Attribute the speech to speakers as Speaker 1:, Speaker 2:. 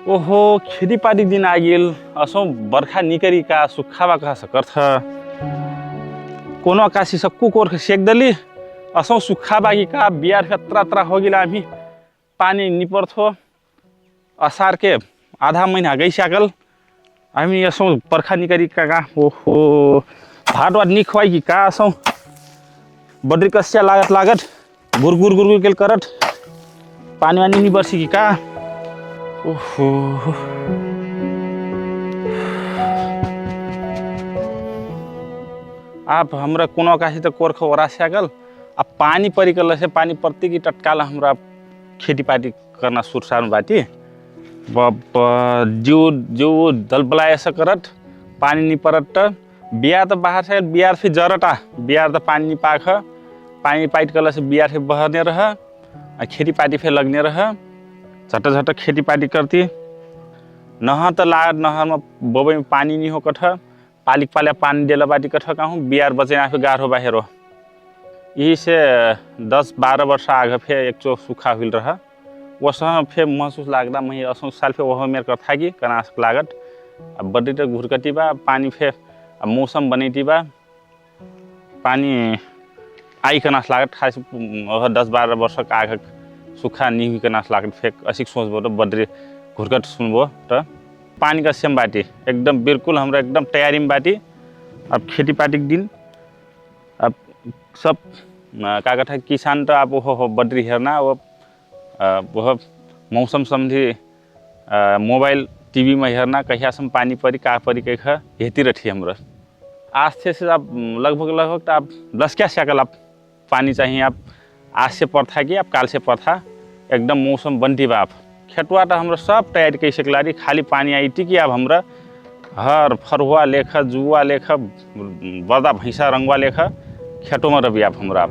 Speaker 1: ओहो खेतीपाती दिन आगिल असो बर्खा निकरी का सुखावा का सकर्थ कोनो आकाशी सक्कु कोर्ख सेक्दली असो सुखा बागी का बियार फत्रा हो गिला हामी पानी निपर्थो असार के आधा महीना गई सकल हामी असो बर्खा निकरी का ओहो भाट वाट नि खुवाई की का असो बद्री कस्या लागत गुर केल करत पानी वानी नि बर्सी की का ओहो आप हमरा कोनो आकाशी तो कोर्ख ओरा सकल अब पानी परिकल से पानी पड़ती की टटकाल हमरा खेती पाती करना सुरसार बाटी जो दल बलाय ऐसा करत पानी नहीं परत बियार तो बाहर से बियार फिर जरटा बियार तो पानी नहीं पाख पानी पाइट कल से बियार फिर बहने रह खेती पाती फिर लगने रह झट खेती पाती करती नहर तो लागत नहर में बोबई में पानी नहीं हो कठ पालिक पाले पानी देला बाटी कठ कहूँ बियार बचे ना फिर गाढ़ो बाहर यही से 10-12 वर्ष आगे फिर एक चो सूखा हुई रहा वह फिर महसूस लागता मैं असो साल फिर वह मेरे कथा की कनास लागत अब बड़ी तो घुरकती बा पानी फिर अब मौसम बनी बा पानी आई कनास लागत खास 10-12 वर्ष का आगे सूखा नहीं हुई कनास लागत फिर असिक सोचबो तो बड़ी घुरकट सुनबो तो पानी का सेम बाटी एकदम बिल्कुल हमरा एकदम तैयारी में बाटी अब खेती पाती के दिन अब सब का कथा किसान तो आप वो बद्री हेरना वह मौसम संबंधी मोबाइल टीवी में हेरना कहियासम पानी परी का परी कह हेती रही हमरा आज से आप लगभग तो आप 10 क्या सकल आप पानी चाहिए आप आज से पड़ता कि आप काल से पड़ता एकदम मौसम बनती बा आप खेतवा तो हमरा सब तैयारी कर सकलारी खाली पानी आई थी कि अब हमरा हर फरुआ लेख जुआ लेख बदा भैंसा रंगवा लेख खेतों में रही आप हमरा